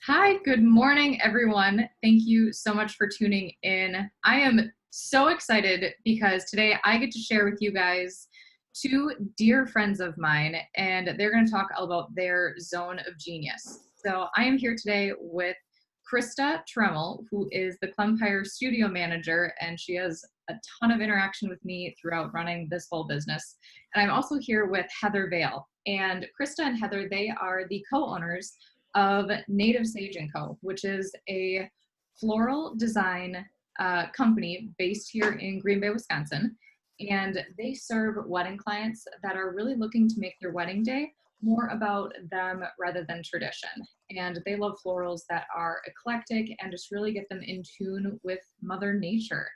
Hi, good morning, everyone. Thank you so much for tuning in. I am so excited because today I get to share with you guys two dear friends of mine, and they're going to talk all about their zone of genius. So I am here today with Krista Tremmel, who is the Clempire studio manager, and she has a ton of interaction with me throughout running this whole business. And I'm also here with Heather Vale. And Krista and Heather, they are the co-owners of Native Sage & Co., which is a floral design company based here in Green Bay, Wisconsin. And they serve wedding clients that are really looking to make their wedding day more about them rather than tradition. And they love florals that are eclectic and just really get them in tune with Mother Nature.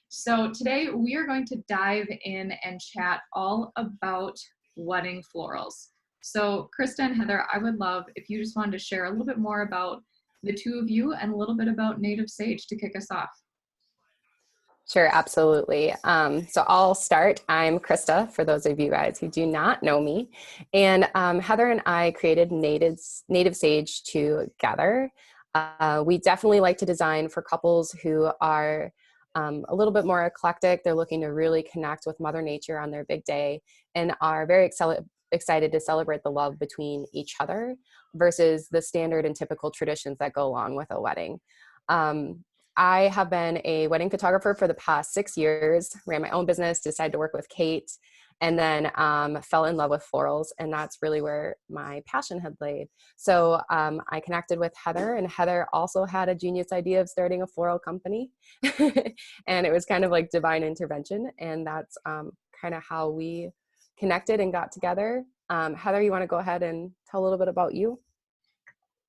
So today we are going to dive in and chat all about wedding florals. So Krista and Heather, I would love if you just wanted to share a little bit more about the two of you and a little bit about Native Sage to kick us off. Sure, absolutely. So I'll start. I'm Krista, for those of you guys who do not know me. And Heather and I created Native Sage together. We definitely like to design for couples who are a little bit more eclectic. They're looking to really connect with Mother Nature on their big day and are very excited to celebrate the love between each other versus the standard and typical traditions that go along with a wedding. I have been a wedding photographer for the past 6 years, ran my own business, decided to work with Kate, and then fell in love with florals. And that's really where my passion had laid. So I connected with Heather, and Heather also had a genius idea of starting a floral company. And it was kind of like divine intervention. And that's kind of how we connected and got together. Heather, you want to go ahead and tell a little bit about you?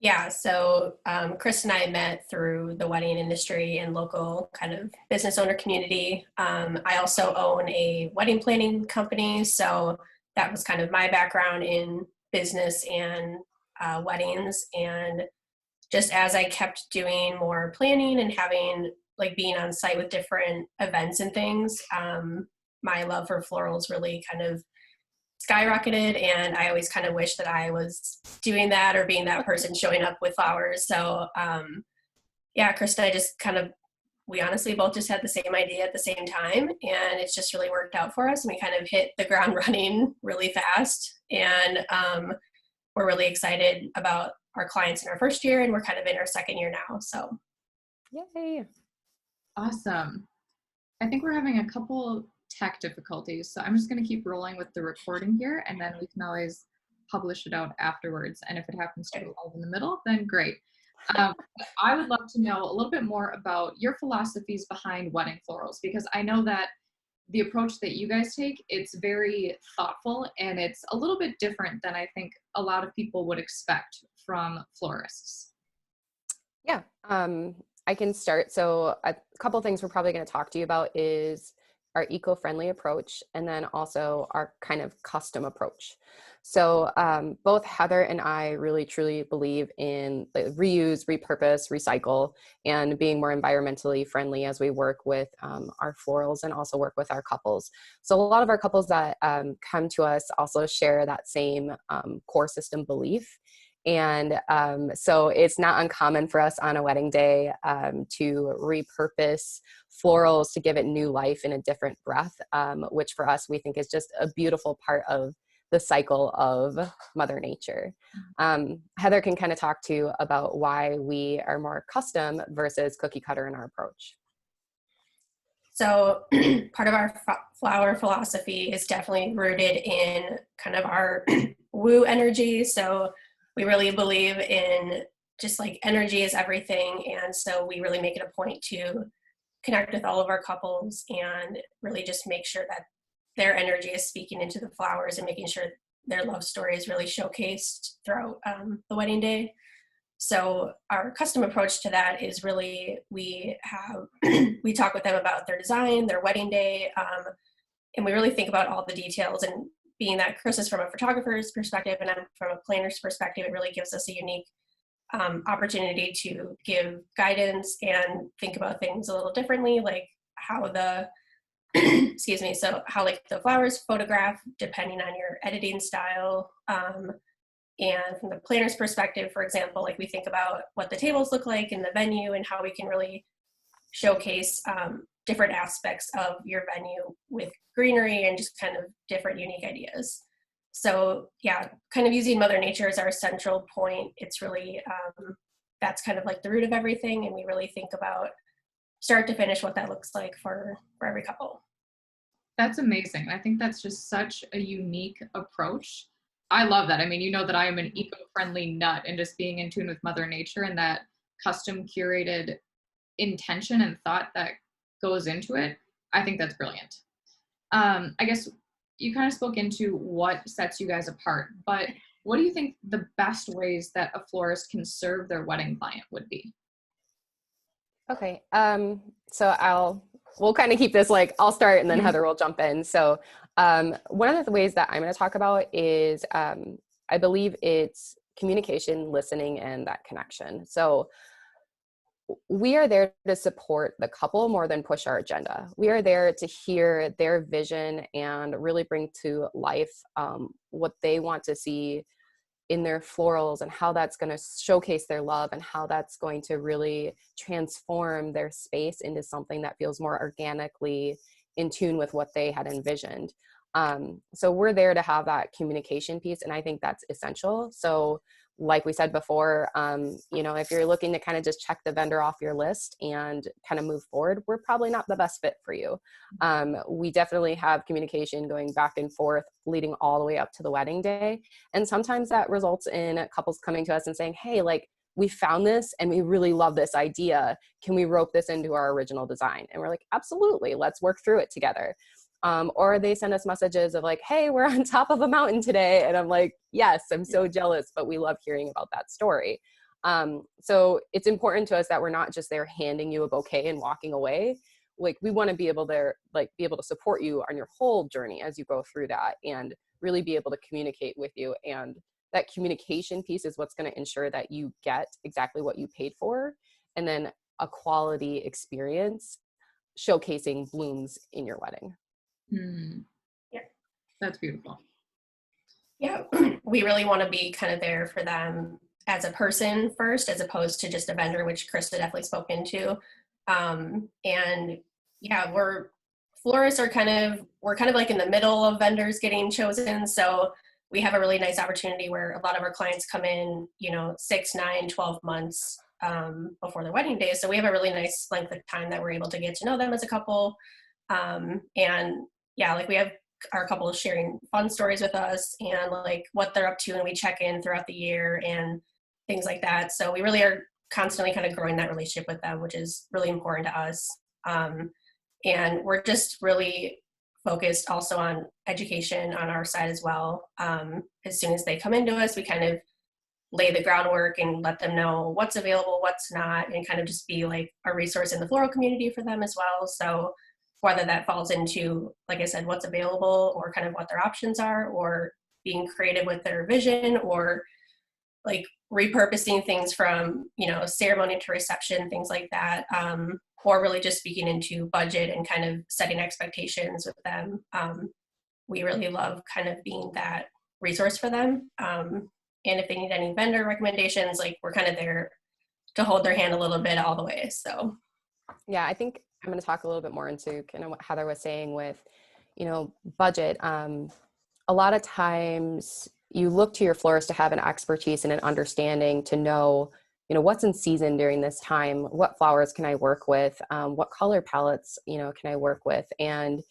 Yeah, so Chris and I met through the wedding industry and local kind of business owner community. I also own a wedding planning company, so that was kind of my background in business and weddings. And just as I kept doing more planning and having like being on site with different events and things, my love for florals really kind of skyrocketed, and I always kind of wish that I was doing that or being that person showing up with flowers. So yeah, Krista and I just kind of, we honestly both just had the same idea at the same time, and it's just really worked out for us, and we kind of hit the ground running really fast. And we're really excited about our clients in our first year, and we're kind of in our second year now. So Yay. Awesome. I think we're having a couple tech difficulties, so I'm just going to keep rolling with the recording here, and then we can always publish it out afterwards. And if it happens to go live in the middle, then great. I would love to know a little bit more about your philosophies behind wedding florals, because I know that the approach that you guys take, it's very thoughtful and it's a little bit different than I think a lot of people would expect from florists. Yeah, I can start. So a couple of things we're probably going to talk to you about is our eco-friendly approach, and then also our kind of custom approach. So both Heather and I really truly believe in like, reuse, repurpose, recycle, and being more environmentally friendly as we work with our florals and also work with our couples. So a lot of our couples that come to us also share that same core system belief. And so it's not uncommon for us on a wedding day to repurpose florals to give it new life in a different breath, which for us, we think is just a beautiful part of the cycle of Mother Nature. Heather can kind of talk to you about why we are more custom versus cookie cutter in our approach. So part of our flower philosophy is definitely rooted in kind of our woo energy. So we really believe in just like energy is everything. And so we really make it a point to connect with all of our couples and really just make sure that their energy is speaking into the flowers and making sure their love story is really showcased throughout the wedding day. So our custom approach to that is really, we talk with them about their design, their wedding day, and we really think about all the details. And being that Chris is from a photographer's perspective and I'm from a planner's perspective, it really gives us a unique opportunity to give guidance and think about things a little differently, like how the excuse me, so how like the flowers photograph depending on your editing style, And from the planner's perspective, for example, like we think about what the tables look like in the venue and how we can really showcase different aspects of your venue with greenery and just kind of different unique ideas. So yeah, kind of using Mother Nature as our central point. It's really, that's kind of like the root of everything. And we really think about start to finish what that looks like for every couple. That's amazing. I think that's just such a unique approach. I love that. I mean, you know that I am an eco-friendly nut, and just being in tune with Mother Nature and that custom curated intention and thought that goes into it, I think that's brilliant. I guess you kind of spoke into what sets you guys apart, but what do you think the best ways that a florist can serve their wedding client would be? Okay. So we'll kind of keep this like, I'll start and then Heather will jump in. So one of the ways that I'm going to talk about is I believe it's communication, listening, and that connection. So we are there to support the couple more than push our agenda. We are there to hear their vision and really bring to life what they want to see in their florals, and how that's going to showcase their love, and how that's going to really transform their space into something that feels more organically in tune with what they had envisioned. So we're there to have that communication piece, and I think that's essential. So like we said before, if you're looking to kind of just check the vendor off your list and kind of move forward, we're probably not the best fit for you. We definitely have communication going back and forth, leading all the way up to the wedding day. And sometimes that results in couples coming to us and saying, hey, like, we found this and we really love this idea. Can we rope this into our original design? And we're like, absolutely, let's work through it together. Or they send us messages of like, hey, we're on top of a mountain today. And I'm like, yes, I'm so jealous, but we love hearing about that story. So it's important to us that we're not just there handing you a bouquet and walking away. Like, we want to be able to support you on your whole journey as you go through that, and really be able to communicate with you. And that communication piece is what's going to ensure that you get exactly what you paid for, and then a quality experience showcasing blooms in your wedding. Yeah, that's beautiful. Yeah, we really want to be kind of there for them as a person first, as opposed to just a vendor, which Krista definitely spoke into. And yeah, florists are we're kind of like in the middle of vendors getting chosen. So we have a really nice opportunity where a lot of our clients come in, 6, 9, 12 months before their wedding day. So we have a really nice length of time that we're able to get to know them as a couple. And yeah, like we have our couple sharing fun stories with us and like what they're up to, and we check in throughout the year and things like that. So we really are constantly kind of growing that relationship with them, which is really important to us. And we're just really focused also on education on our side as well. As soon as they come into us, we kind of lay the groundwork and let them know what's available, what's not, and kind of just be like a resource in the floral community for them as well. So whether that falls into, like I said, what's available, or kind of what their options are, or being creative with their vision, or like repurposing things from, ceremony to reception, things like that, or really just speaking into budget and kind of setting expectations with them. We really love kind of being that resource for them. And if they need any vendor recommendations, like we're kind of there to hold their hand a little bit all the way. So yeah, I think I'm going to talk a little bit more into kind of what Heather was saying with, budget. A lot of times you look to your florist to have an expertise and an understanding to know, what's in season during this time, what flowers can I work with, what color palettes, can I work with? And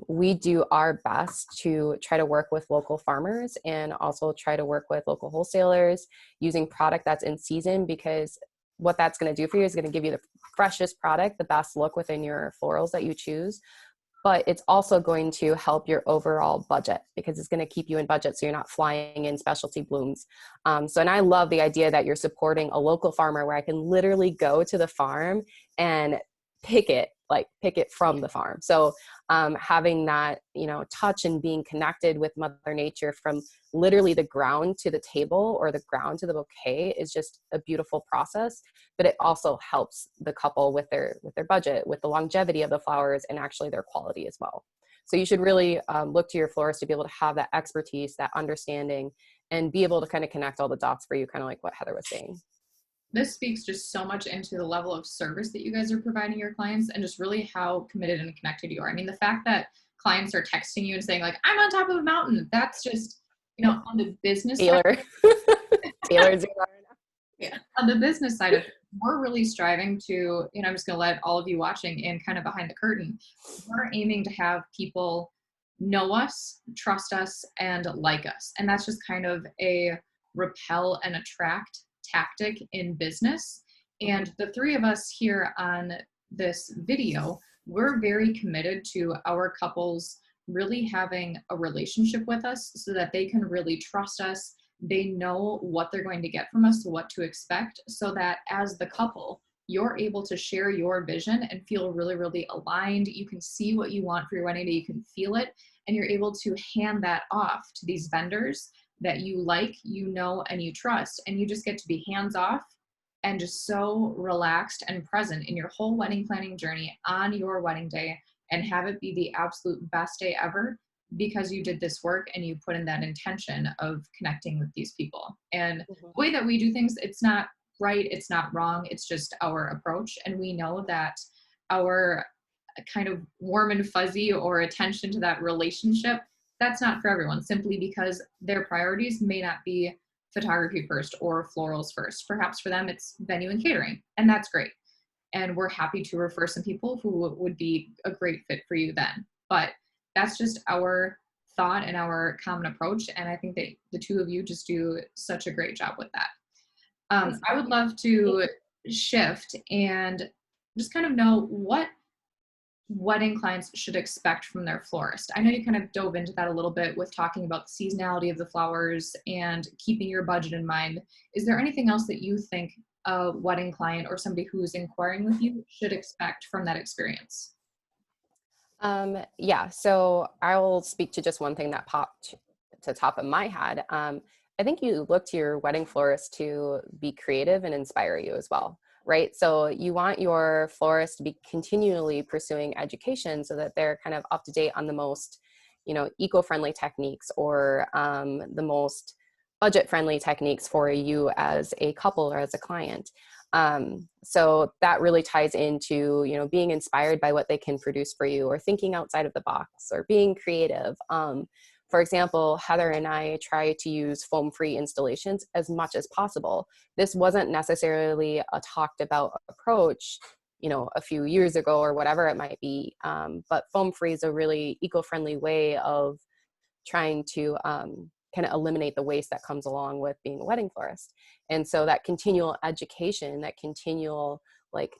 we do our best to try to work with local farmers, and also try to work with local wholesalers using product that's in season, because what that's going to do for you is going to give you the freshest product, the best look within your florals that you choose. But it's also going to help your overall budget, because it's going to keep you in budget, so you're not flying in specialty blooms. And I love the idea that you're supporting a local farmer, where I can literally go to the farm and pick it from the farm. So having that, touch and being connected with Mother Nature from literally the ground to the table, or the ground to the bouquet, is just a beautiful process. But it also helps the couple with their budget, with the longevity of the flowers, and actually their quality as well. So you should really look to your florist to be able to have that expertise, that understanding, and be able to kind of connect all the dots for you, kind of like what Heather was saying. This speaks just so much into the level of service that you guys are providing your clients and just really how committed and connected you are. I mean, the fact that clients are texting you and saying like, I'm on top of a mountain, that's just, on the business Taylor. side. Taylor's Yeah. On the business side of it, we're really striving to, I'm just going to let all of you watching in kind of behind the curtain. We're aiming to have people know us, trust us, and like us. And that's just kind of a repel and attract tactic in business. And the three of us here on this video, we're very committed to our couples really having a relationship with us so that they can really trust us. They know what they're going to get from us, what to expect, so that as the couple, you're able to share your vision and feel really, really aligned. You can see what you want for your wedding day, you can feel it, and you're able to hand that off to these vendors that you like, and you trust, and you just get to be hands off and just so relaxed and present in your whole wedding planning journey on your wedding day and have it be the absolute best day ever because you did this work and you put in that intention of connecting with these people. And the way that we do things, it's not right, it's not wrong, it's just our approach. And we know that our kind of warm and fuzzy or attention to that relationship, that's not for everyone, simply because their priorities may not be photography first or florals first. Perhaps for them it's venue and catering, and that's great. And we're happy to refer some people who would be a great fit for you then. But that's just our thought and our common approach. And I think that the two of you just do such a great job with that. I would love to shift and just kind of know what wedding clients should expect from their florist. I know you kind of dove into that a little bit with talking about the seasonality of the flowers and keeping your budget in mind. Is there anything else that you think a wedding client or somebody who is inquiring with you should expect from that experience? Yeah, so I will speak to just one thing that popped to the top of my head. I think you look to your wedding florist to be creative and inspire you as well, right? So you want your florist to be continually pursuing education so that they're kind of up to date on the most, eco-friendly techniques or the most budget-friendly techniques for you as a couple or as a client. So that really ties into, being inspired by what they can produce for you or thinking outside of the box or being creative. For example, Heather and I try to use foam-free installations as much as possible. This wasn't necessarily a talked about approach, a few years ago or whatever it might be. But foam-free is a really eco-friendly way of trying to kind of eliminate the waste that comes along with being a wedding florist. And so that continual education, that continual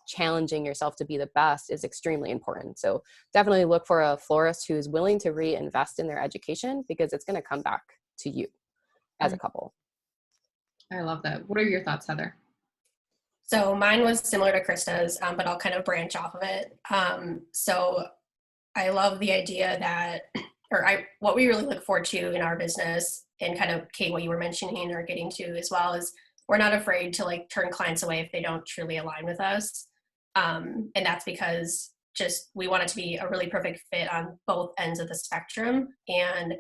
challenging yourself to be the best is extremely important. So definitely look for a florist who is willing to reinvest in their education because it's going to come back to you as a couple. I love that. What are your thoughts, Heather? So mine was similar to Krista's, but I'll kind of branch off of it. So I love the idea that, what we really look forward to in our business, and kind of Kate, what you were mentioning or getting to as well, is we're not afraid to turn clients away if they don't truly align with us. And that's because we want it to be a really perfect fit on both ends of the spectrum. And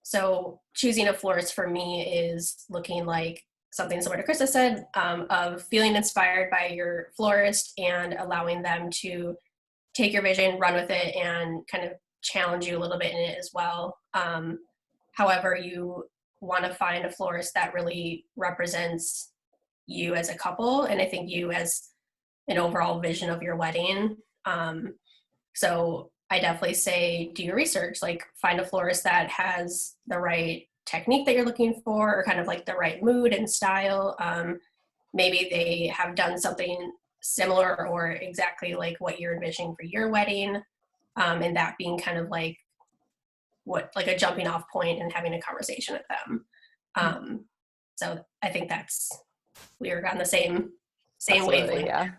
so choosing a florist for me is looking like something similar to Krista said, of feeling inspired by your florist and allowing them to take your vision, run with it, and kind of challenge you a little bit in it as well. However, you want to find a florist that really represents you as a couple, and I think you as an overall vision of your wedding. So I definitely say do your research, find a florist that has the right technique that you're looking for, or kind of the right mood and style. Maybe they have done something similar or exactly like what you're envisioning for your wedding, and that being kind of a jumping off point and having a conversation with them. So I think we are on the same wavelength. Yeah.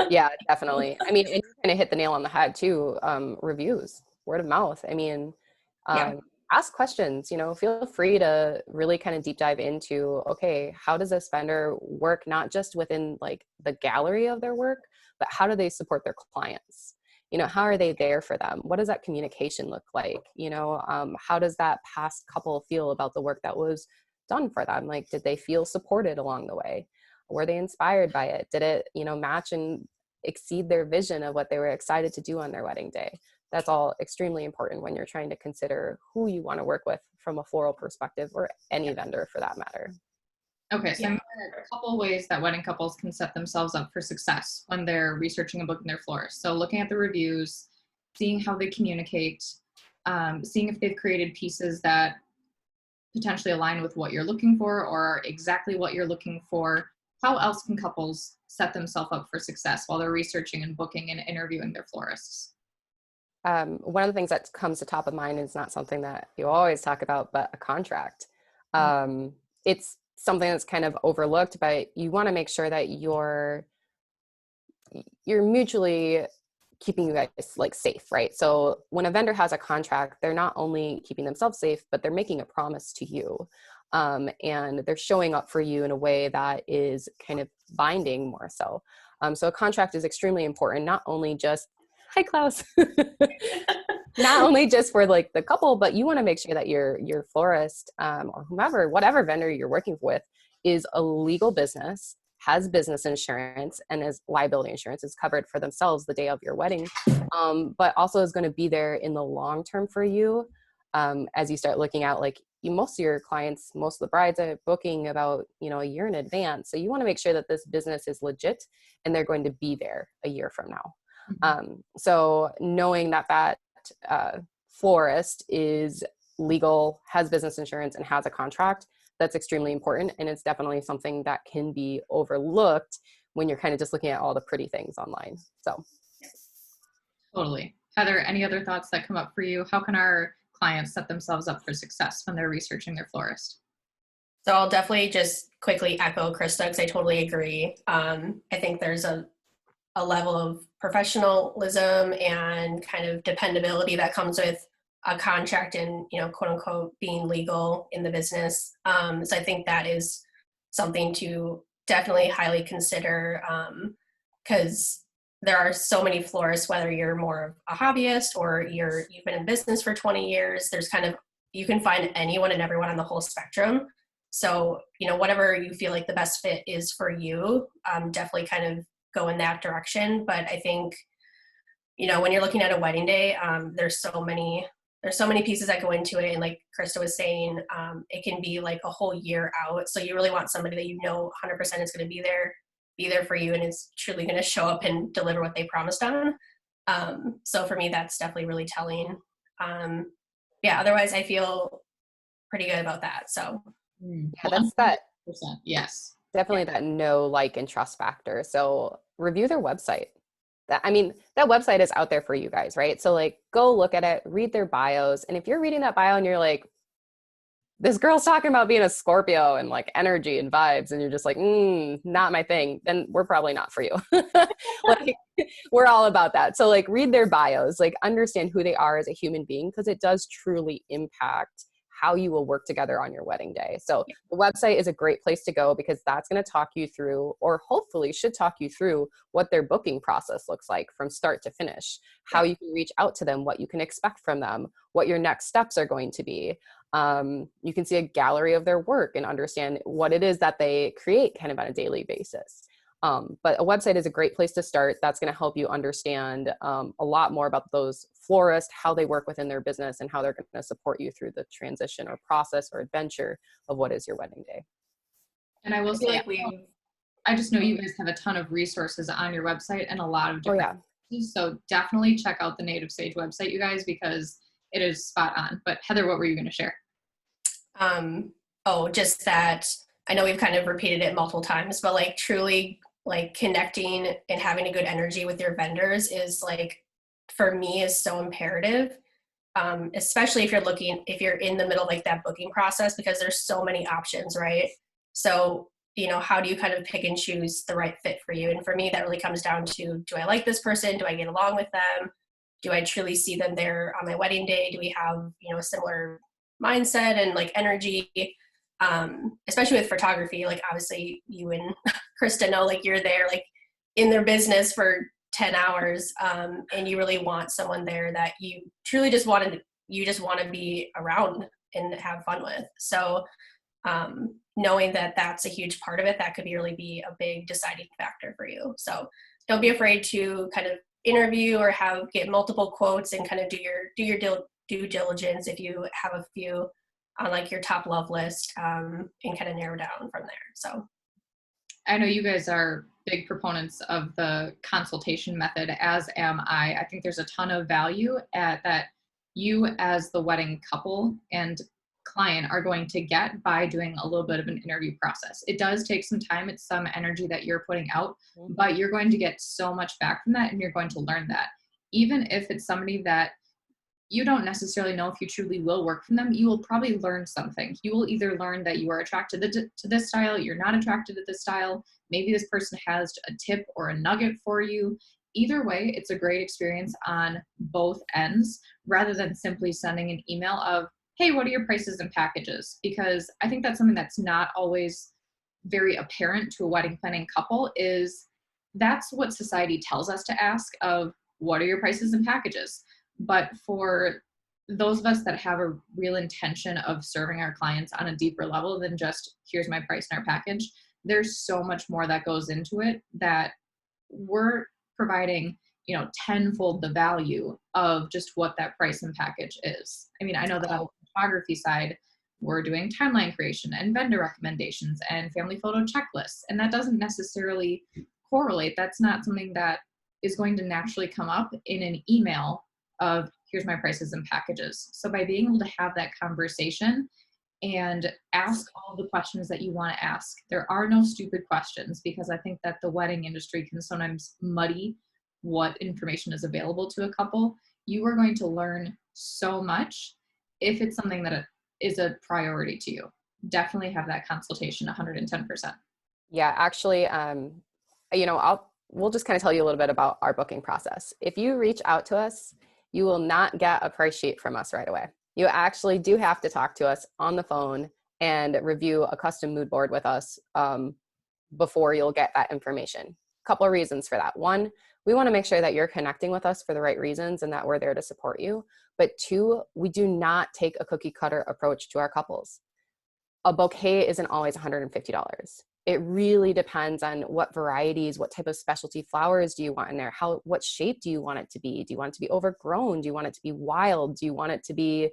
Yeah, definitely. I mean, and you kind of hit the nail on the head too. Reviews, word of mouth. I mean, ask questions, feel free to really kind of deep dive into, okay, how does this vendor work? Not just within the gallery of their work, but how do they support their clients? How are they there for them? What does that communication look like? How does that past couple feel about the work that was done for them? Like, did they feel supported along the way? Were they inspired by it? Did it, match and exceed their vision of what they were excited to do on their wedding day? That's all extremely important when you're trying to consider who you want to work with from a floral perspective, or any vendor for that matter. Okay, so I'm a couple ways that wedding couples can set themselves up for success when they're researching and booking their florist. So looking at the reviews, seeing how they communicate, seeing if they've created pieces that potentially align with what you're looking for or are exactly what you're looking for. How else can couples set themselves up for success while they're researching and booking and interviewing their florists? One of the things that comes to top of mind is not something that you always talk about, but a contract. It's something that's kind of overlooked, but you want to make sure that you're mutually keeping you guys like safe, right? So when a vendor has a contract, they're not only keeping themselves safe, but they're making a promise to you. And they're showing up for you in a way that is kind of binding more so. So a contract is extremely important, not only just, hi Klaus, not only just for like the couple, but you want to make sure that your florist or whomever, whatever vendor you're working with is a legal business, has business insurance, and is liability insurance, is covered for themselves the day of your wedding, but also is going to be there in the long term for you as you start looking out. Like most of your clients, most of the brides are booking about a year in advance, so you want to make sure that this business is legit and they're going to be there a year from now. So knowing that florist is legal, has business insurance, and has a contract, that's extremely important. And it's definitely something that can be overlooked when you're kind of just looking at all the pretty things online. So. Totally. Heather, any other thoughts that come up for you? How can our clients set themselves up for success when they're researching their florist? So I'll definitely just quickly echo Krista, because I totally agree. I think there's a level of professionalism and kind of dependability that comes with a contract and, quote unquote, being legal in the business. So I think that is something to definitely highly consider, because there are so many florists, whether you're more of a hobbyist or you've been in business for 20 years, you can find anyone and everyone on the whole spectrum. So, whatever you feel like the best fit is for you, definitely kind of go in that direction. But I think, when you're looking at a wedding day, there's so many pieces that go into it. And like Krista was saying, it can be like a whole year out. So you really want somebody that 100% is going to be there for you and is truly going to show up and deliver what they promised on. So for me, that's definitely really telling. Otherwise I feel pretty good about that. So yeah, that's that. Yes. Definitely that know, like, and trust factor. So review their website. That website is out there for you guys, right? So like, go look at it, read their bios. And if you're reading that bio and you're like, this girl's talking about being a Scorpio and like energy and vibes, and you're just like, not my thing, then we're probably not for you. Like, we're all about that. So like, read their bios, like understand who they are as a human being, because it does truly impact how you will work together on your wedding day. So the website is a great place to go, because that's going to talk you through, or hopefully should talk you through, what their booking process looks like from start to finish, how you can reach out to them, what you can expect from them, what your next steps are going to be. You can see a gallery of their work and understand what it is that they create kind of on a daily basis. But a website is a great place to start. That's going to help you understand a lot more about those florists, how they work within their business, and how they're going to support you through the transition or process or adventure of what is your wedding day. And I will say, I just know you guys have a ton of resources on your website and a lot of different pieces, so definitely check out the Native Sage website, you guys, because it is spot on. But Heather, what were you going to share? Just that I know we've kind of repeated it multiple times, but like truly like connecting and having a good energy with your vendors is like, for me, is so imperative. Especially if you're in the middle of like that booking process, because there's so many options, right? So, how do you kind of pick and choose the right fit for you? And for me, that really comes down to, do I like this person? Do I get along with them? Do I truly see them there on my wedding day? Do we have, a similar mindset and like energy? Especially with photography, like obviously you and Krista know, like you're there like in their business for 10 hours, and you really want someone there that you truly just want to be around and have fun with. So knowing that that's a huge part of it, that could really be a big deciding factor for you. So don't be afraid to kind of interview or get multiple quotes and kind of do your due diligence if you have a few on like your top love list, and kind of narrow down from there. So I know you guys are big proponents of the consultation method, as am I. I think there's a ton of value at that you as the wedding couple and client are going to get by doing a little bit of an interview process. It does take some time. It's some energy that you're putting out, but you're going to get so much back from that, and you're going to learn that. Even if it's somebody that you don't necessarily know if you truly will work from them, you will probably learn something. You will either learn that you are attracted to this style, you're not attracted to this style. Maybe this person has a tip or a nugget for you. Either way, it's a great experience on both ends, rather than simply sending an email of, hey, what are your prices and packages? Because I think that's something that's not always very apparent to a wedding planning couple, is that's what society tells us to ask of, what are your prices and packages? But for those of us that have a real intention of serving our clients on a deeper level than just, here's my price and our package, there's so much more that goes into it, that we're providing, tenfold the value of just what that price and package is. I mean, I know that on the photography side, we're doing timeline creation and vendor recommendations and family photo checklists, and that doesn't necessarily correlate. That's not something that is going to naturally come up in an email of, here's my prices and packages. So by being able to have that conversation and ask all the questions that you want to ask, there are no stupid questions, because I think that the wedding industry can sometimes muddy what information is available to a couple. You are going to learn so much if it's something that is a priority to you. Definitely have that consultation, 110%. Yeah, actually, we'll just kind of tell you a little bit about our booking process. If you reach out to us, you will not get a price sheet from us right away. You actually do have to talk to us on the phone and review a custom mood board with us before you'll get that information. A couple of reasons for that. One, we want to make sure that you're connecting with us for the right reasons and that we're there to support you. But two, we do not take a cookie cutter approach to our couples. A bouquet isn't always $150. It really depends on what varieties, what type of specialty flowers do you want in there? What shape do you want it to be? Do you want it to be overgrown? Do you want it to be wild? Do you want it to be,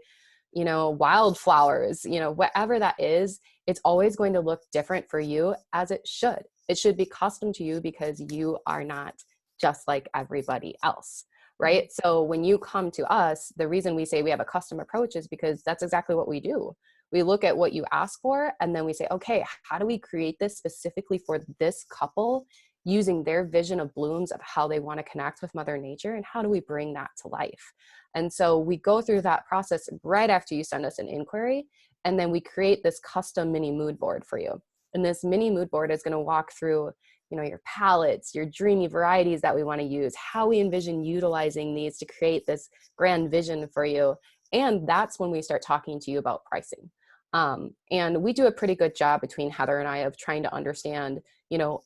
wildflowers? Whatever that is, it's always going to look different for you, as it should. It should be custom to you, because you are not just like everybody else, right? So when you come to us, the reason we say we have a custom approach is because that's exactly what we do. We look at what you ask for, and then we say, okay, how do we create this specifically for this couple, using their vision of blooms of how they want to connect with Mother Nature, and how do we bring that to life? And so we go through that process right after you send us an inquiry, and then we create this custom mini mood board for you. And this mini mood board is going to walk through, your palettes, your dreamy varieties that we want to use, how we envision utilizing these to create this grand vision for you. And that's when we start talking to you about pricing. And we do a pretty good job between Heather and I of trying to understand,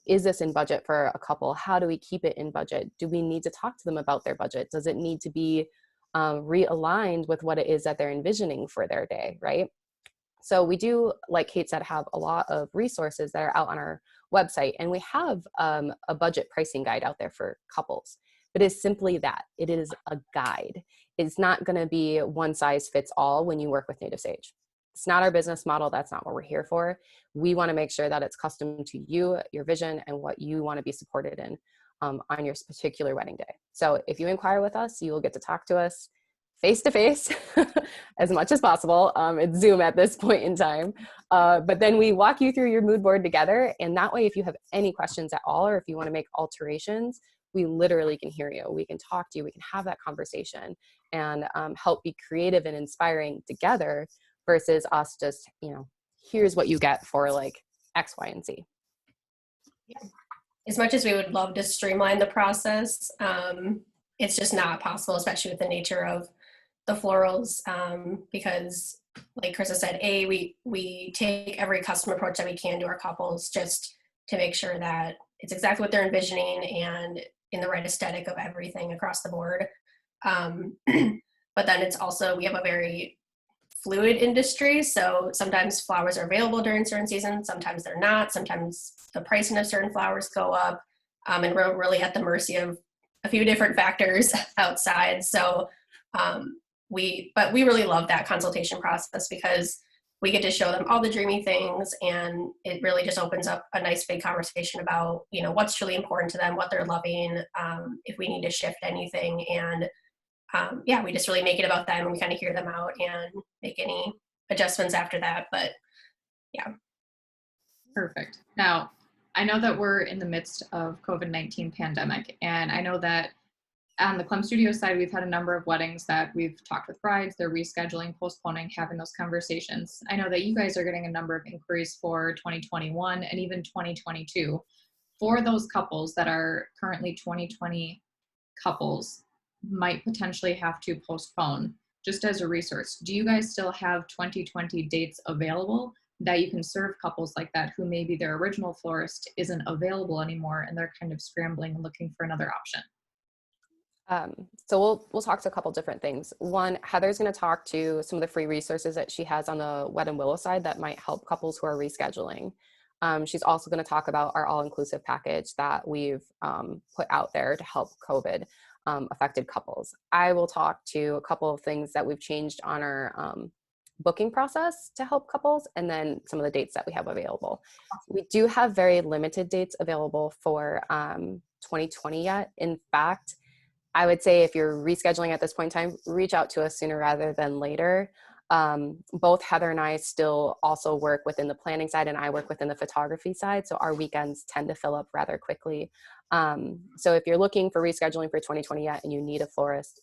is this in budget for a couple? How do we keep it in budget? Do we need to talk to them about their budget? Does it need to be realigned with what it is that they're envisioning for their day, right? So we do, like Kate said, have a lot of resources that are out on our website, and we have a budget pricing guide out there for couples. But it's simply that. It is a guide. It's not going to be one size fits all when you work with Native Sage. It's not our business model. That's not what we're here for. We want to make sure that it's custom to you, your vision, and what you want to be supported in on your particular wedding day. So if you inquire with us, you will get to talk to us face to face as much as possible. It's Zoom at this point in time. But then we walk you through your mood board together. And that way, if you have any questions at all, or if you want to make alterations, we literally can hear you. We can talk to you. We can have that conversation and help be creative and inspiring together, versus us just, here's what you get for like X, Y, and Z. Yeah. As much as we would love to streamline the process, it's just not possible, especially with the nature of the florals, because like Krista said, we take every custom approach that we can to our couples, just to make sure that it's exactly what they're envisioning and in the right aesthetic of everything across the board. But then it's also, we have a very fluid industry. So sometimes flowers are available during certain seasons, sometimes they're not. Sometimes the pricing of certain flowers go up, and we're really at the mercy of a few different factors outside. So we really love that consultation process because we get to show them all the dreamy things, and it really just opens up a nice big conversation about, you know, what's truly important to them, what they're loving, if we need to shift anything. And yeah, we just really make it about them, and we kind of hear them out and make any adjustments after that. But yeah. Perfect. Now, I know that we're in the midst of COVID-19 pandemic, and I know that on the Clem Studio side, we've had a number of weddings that we've talked with brides, they're rescheduling, postponing, having those conversations. I know that you guys are getting a number of inquiries for 2021 and even 2022. For those couples that are currently 2020 couples, might potentially have to postpone. Just as a resource, do you guys still have 2020 dates available that you can serve couples like that who maybe their original florist isn't available anymore and they're kind of scrambling and looking for another option? So we'll talk to a couple different things. One, Heather's going to talk to some of the free resources that she has on the Wed and Willow side that might help couples who are rescheduling. She's also going to talk about our all-inclusive package that we've put out there to help COVID affected couples. I will talk to a couple of things that we've changed on our booking process to help couples, and then some of the dates that we have available. We do have very limited dates available for 2020 yet. In fact, I would say if you're rescheduling at this point in time, reach out to us sooner rather than later. Both Heather and I still also work within the planning side, and I work within the photography side. So our weekends tend to fill up rather quickly. So if you're looking for rescheduling for 2020 yet and you need a florist,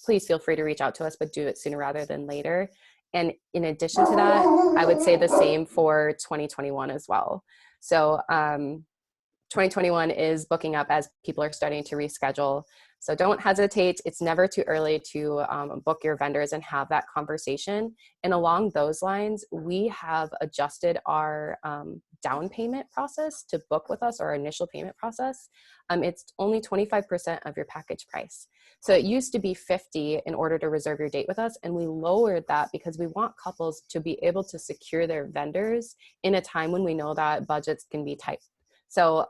please feel free to reach out to us, but do it sooner rather than later. And in addition to that, I would say the same for 2021 as well. So 2021 is booking up as people are starting to reschedule. So don't hesitate. It's never too early to book your vendors and have that conversation. And along those lines, we have adjusted our down payment process to book with us, or our initial payment process. It's only 25% of your package price. So it used to be 50 in order to reserve your date with us. And we lowered that because we want couples to be able to secure their vendors in a time when we know that budgets can be tight. So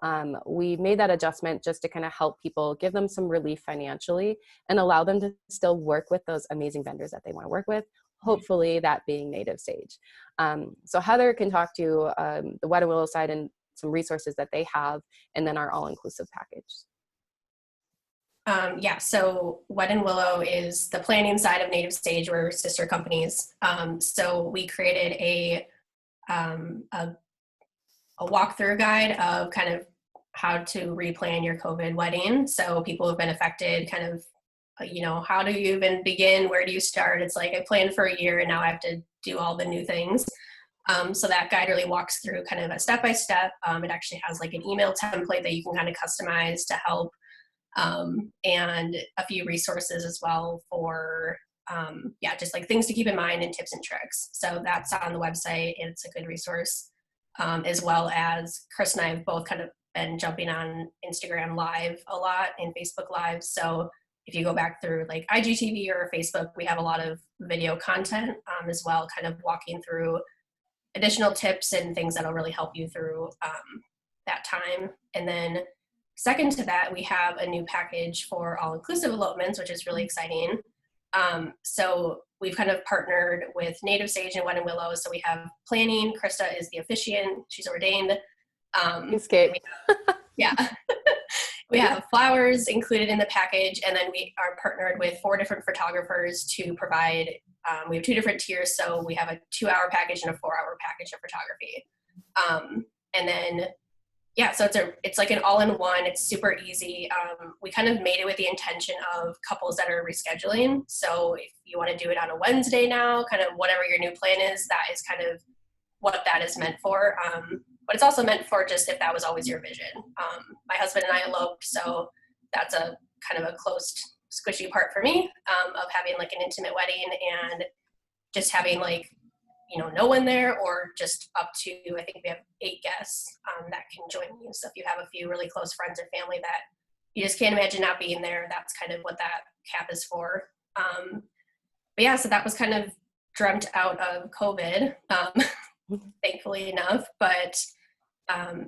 we made that adjustment just to kind of help people, give them some relief financially, and allow them to still work with those amazing vendors that they want to work with, hopefully that being Native Sage. So Heather can talk to the Wed and Willow side and some resources that they have, and then our all-inclusive package. Yeah, so Wed and Willow is the planning side of Native Sage. We're sister companies. So we created a walkthrough guide of kind of how to replan your COVID wedding. So people who've been affected, kind of, you know, how do you even begin? Where do you start? It's like I planned for a year and now I have to do all the new things. So that guide really walks through kind of a step-by-step. It actually has like an email template that you can kind of customize to help, and a few resources as well for, yeah, just like things to keep in mind and tips and tricks. So that's on the website, and it's a good resource. As well as Chris and I have both kind of been jumping on Instagram Live a lot and Facebook Live. So if you go back through like IGTV or Facebook, we have a lot of video content as well, kind of walking through additional tips and things that'll really help you through that time. And then second to that, we have a new package for all-inclusive elopements, which is really exciting. So we've kind of partnered with Native Sage and Wed and Willow. So we have planning. Krista is the officiant. She's ordained. Yeah. We have flowers included in the package. And then we are partnered with 4 different photographers to provide, we have 2 different tiers. So we have a 2-hour package and a 4-hour package of photography. And then yeah, so it's like an all-in-one. It's super easy. We kind of made it with the intention of couples that are rescheduling. So if you want to do it on a Wednesday now, kind of whatever your new plan is, that is kind of what that is meant for. But it's also meant for just if that was always your vision. My husband and I eloped, so that's a kind of a close, squishy part for me of having like an intimate wedding and just having like, you know, no one there, or just up to, I think we have 8 guests that can join you. So if you have a few really close friends or family that you just can't imagine not being there, that's kind of what that cap is for. But yeah, so that was kind of dreamt out of COVID, thankfully enough, but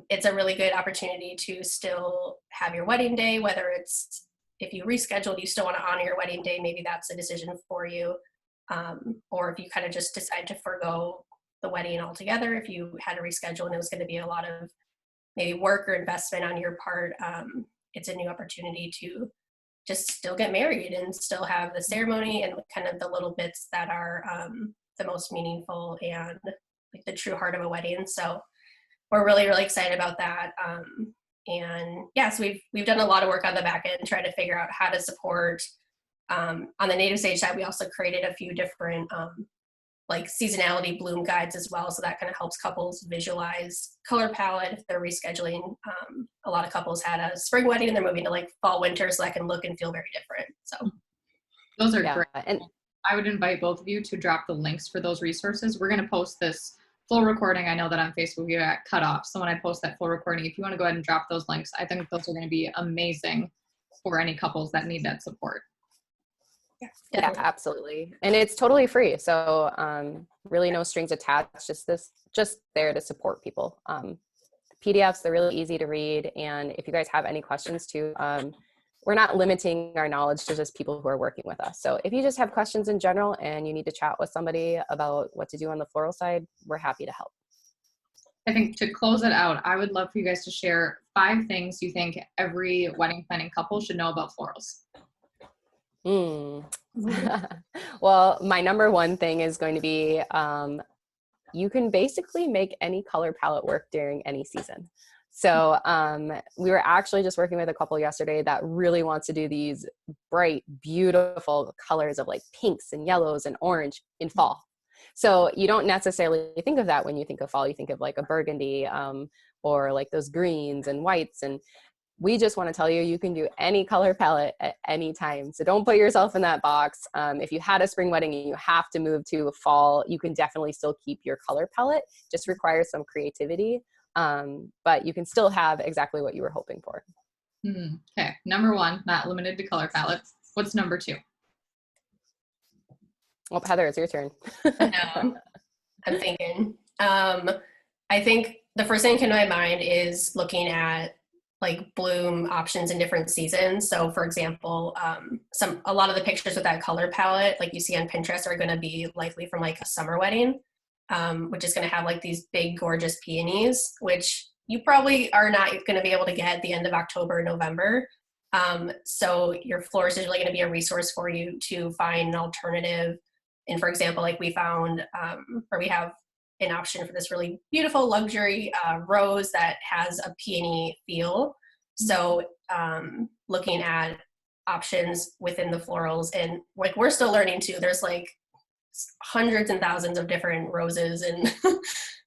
it's a really good opportunity to still have your wedding day, whether it's, if you rescheduled, you still want to honor your wedding day, maybe that's a decision for you. Or if you kind of just decide to forego the wedding altogether, if you had to reschedule and it was going to be a lot of maybe work or investment on your part, it's a new opportunity to just still get married and still have the ceremony and kind of the little bits that are the most meaningful and like the true heart of a wedding. So we're really, really excited about that. And yes, we've done a lot of work on the back end trying to figure out how to support. On the native sage side, we also created a few different like seasonality bloom guides as well. So that kind of helps couples visualize color palette if they're rescheduling. A lot of couples had a spring wedding and they're moving to like fall, winter, so that can look and feel very different. So those are great. And I would invite both of you to drop the links for those resources. We're going to post this full recording. I know that on Facebook you got cut off. So when I post that full recording, if you want to go ahead and drop those links, I think those are going to be amazing for any couples that need that support. Yeah, absolutely. And it's totally free. So really no strings attached, just there to support people. PDFs, they're really easy to read. And if you guys have any questions too, we're not limiting our knowledge to just people who are working with us. So if you just have questions in general and you need to chat with somebody about what to do on the floral side, we're happy to help. I think to close it out, I would love for you guys to share 5 things you think every wedding planning couple should know about florals. Well, my number one thing is going to be you can basically make any color palette work during any season. So we were actually just working with a couple yesterday that really wants to do these bright, beautiful colors of like pinks and yellows and orange in fall. So you don't necessarily think of that when you think of fall. You think of like a burgundy or like those greens and whites. And we just want to tell you, you can do any color palette at any time. So don't put yourself in that box. If you had a spring wedding and you have to move to a fall, you can definitely still keep your color palette. Just requires some creativity. But you can still have exactly what you were hoping for. Okay. Number 1, not limited to color palettes. What's number 2? Well, Heather, it's your turn. I'm thinking. I think the first thing that came to my mind is looking at like bloom options in different seasons. So for example, a lot of the pictures with that color palette, like you see on Pinterest, are going to be likely from like a summer wedding, which is going to have like these big, gorgeous peonies, which you probably are not going to be able to get at the end of October, November. So your florist is really going to be a resource for you to find an alternative. And for example, like we found, or we have an option for this really beautiful luxury rose that has a peony feel. So looking at options within the florals, and like we're still learning too, there's like hundreds and thousands of different roses, and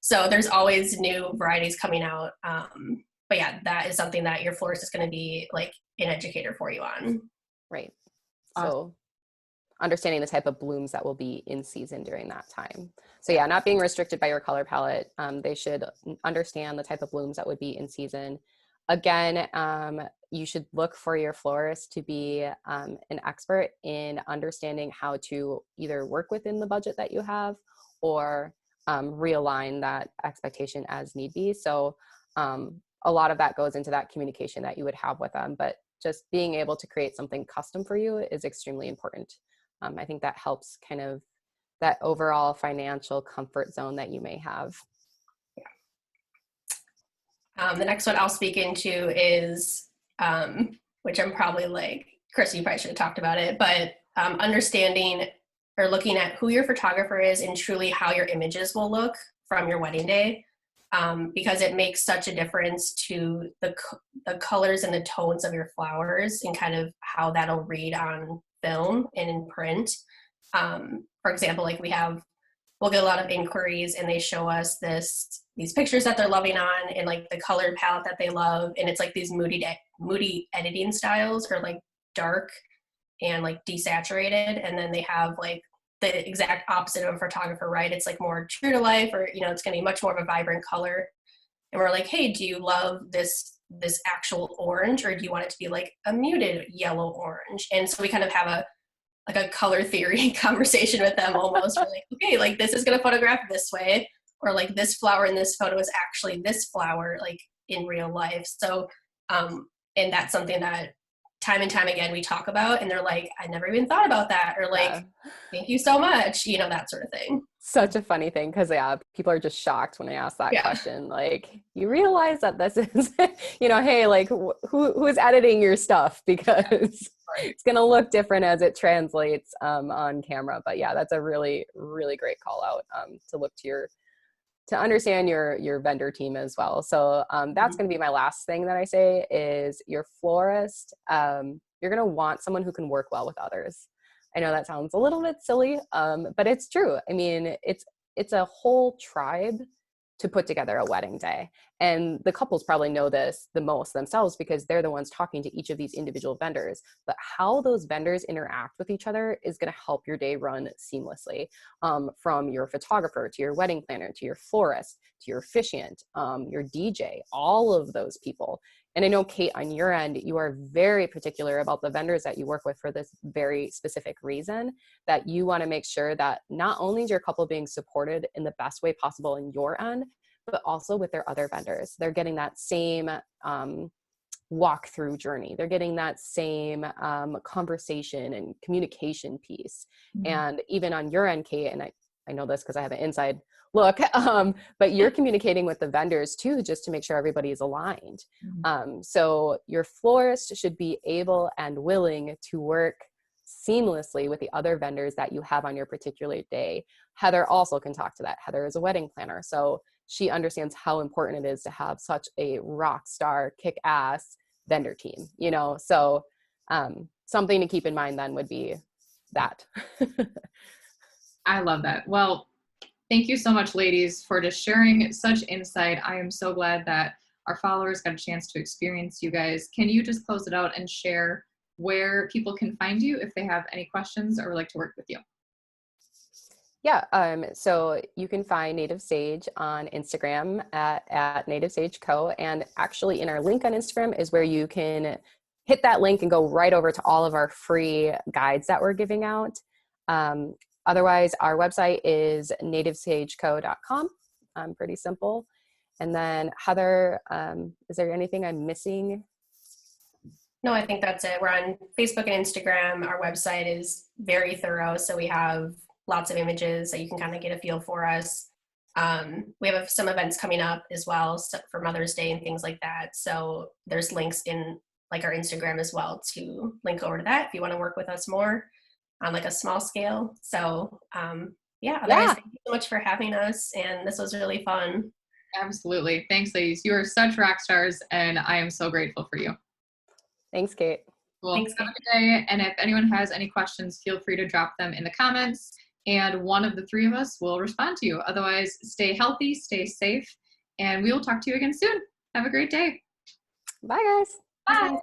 so there's always new varieties coming out. But yeah, that is something that your florist is going to be like an educator for you on. Right. So understanding the type of blooms that will be in season during that time. So yeah, not being restricted by your color palette. They should understand the type of blooms that would be in season. Again, you should look for your florist to be an expert in understanding how to either work within the budget that you have or realign that expectation as need be. So a lot of that goes into that communication that you would have with them, but just being able to create something custom for you is extremely important. I think that helps kind of that overall financial comfort zone that you may have. The next one I'll speak into is, which I'm probably like, Chris, you probably should have talked about it, but understanding or looking at who your photographer is and truly how your images will look from your wedding day, because it makes such a difference to the colors and the tones of your flowers and kind of how that'll read on film and in print. For example, like we'll get a lot of inquiries and they show us these pictures that they're loving on and like the color palette that they love. And it's like these moody editing styles, or like dark and like desaturated. And then they have like the exact opposite of a photographer, right? It's like more true to life, or, you know, it's going to be much more of a vibrant color. And we're like, hey, do you love this actual orange, or do you want it to be like a muted yellow orange? And so we kind of have like a color theory conversation with them almost. We're like, okay, like this is going to photograph this way, or like this flower in this photo is actually this flower, like in real life. So, and that's something that time and time again we talk about, and they're like, I never even thought about that, or like, Yeah. thank you so much, you know, that sort of thing. Such a funny thing, because yeah, people are just shocked when I ask that Yeah. question. Like, you realize that this is, you know, hey, like who is editing your stuff, because it's going to look different as it translates on camera. But yeah, that's a really, really great call out to look to to understand your vendor team as well. So that's going to be my last thing that I say is your florist. You're going to want someone who can work well with others. I know that sounds a little bit silly, but it's true. I mean, it's a whole tribe to put together a wedding day. And the couples probably know this the most themselves because they're the ones talking to each of these individual vendors. But how those vendors interact with each other is going to help your day run seamlessly, from your photographer to your wedding planner to your florist to your officiant, your DJ, all of those people. And I know, Kate, on your end, you are very particular about the vendors that you work with for this very specific reason, that you want to make sure that not only is your couple being supported in the best way possible in your end, but also with their other vendors. They're getting that same walk-through journey. They're getting that same conversation and communication piece. Mm-hmm. And even on your end, Kate, and I know this because I have an inside look, but you're communicating with the vendors too, just to make sure everybody is aligned. Mm-hmm. So your florist should be able and willing to work seamlessly with the other vendors that you have on your particular day. Heather also can talk to that. Heather is a wedding planner, so she understands how important it is to have such a rock star, kick-ass vendor team, you know? So something to keep in mind then would be that. I love that. Well, thank you so much, ladies, for just sharing such insight. I am so glad that our followers got a chance to experience you guys. Can you just close it out and share where people can find you if they have any questions or would like to work with you? Yeah, so you can find Native Sage on Instagram at Native Sage Co. And actually in our link on Instagram is where you can hit that link and go right over to all of our free guides that we're giving out. Otherwise, our website is nativesageco.com. Pretty simple. And then Heather, is there anything I'm missing? No, I think that's it. We're on Facebook and Instagram. Our website is very thorough, so we have lots of images that you can kind of get a feel for us. We have some events coming up as well, so for Mother's Day and things like that. So there's links in like our Instagram as well to link over to that if you want to work with us more on like a small scale. So otherwise, thank you so much for having us, and this was really fun. Absolutely. Thanks, ladies. You are such rock stars, and I am so grateful for you. Thanks, Kate. Well, have a good day. And if anyone has any questions, feel free to drop them in the comments, and one of the three of us will respond to you. Otherwise, stay healthy, stay safe, and we will talk to you again soon. Have a great day. Bye, guys. Bye.